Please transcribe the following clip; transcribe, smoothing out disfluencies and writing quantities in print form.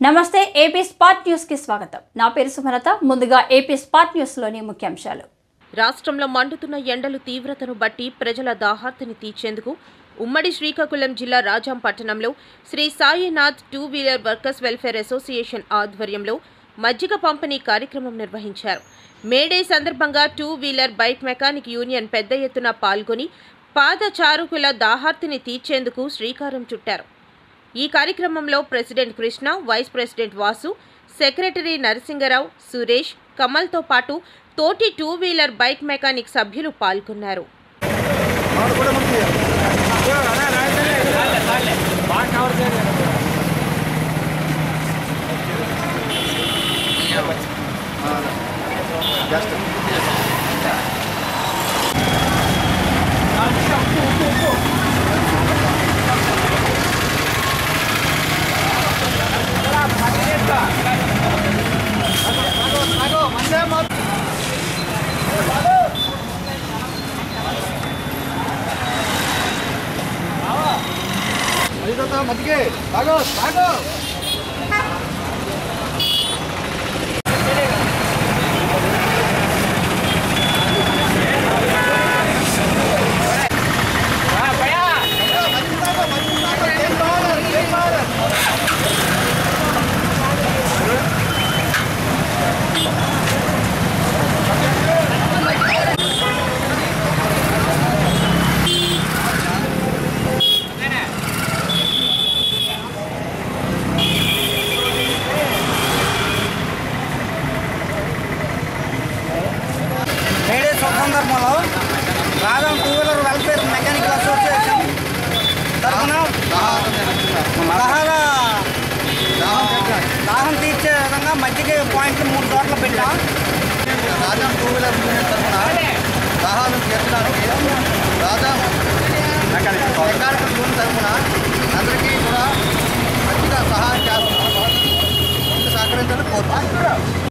నమస్తే AP spot news కి స్వాగతం. నా పేరు సుమలత. ముందుగా ఏపీ స్పాట్ న్యూస్ లోని ముఖ్యాంశాలు. రాష్ట్రంలో మండుతున్న ఎండలు తీవ్రతను బట్టి ప్రజల దాహార్తిని తీర్చేందుకు ఉమ్మడి శ్రీకాకుళం జిల్లా రాజాం పట్టణంలో Sri Sainath 2 wheeler workers welfare association ఆధ్వర్యంలో మజ్జిగ పంపిణీ కార్యక్రమం నిర్వహించారు. మేడే సందర్భంగా 2 వీలర్ బైక్ మెకానిక్ యూనియన్ పెద్ద ఎత్తున పాల్గొని పాదచారుకుల దాహార్తిని తీర్చేందుకు శ్రీకారం చుట్టారు. ఈ కార్యక్రమంలో president Krishna, vice president Vasu, secretary Narasingarao, Suresh, కమల్తో పాటు తోటి 2 వీలర్ బైక్ మెకానిక్ సభ్యులు పాల్గొన్నారు. మధ్యకే బాగో బాగో సందర్భంలో Rajam 2 wheeler welfare mechanical association తరఫున దాహం తీర్చే విధంగా మజ్జిగ పాయింట్లు 3 చోట్ల పెట్టాం.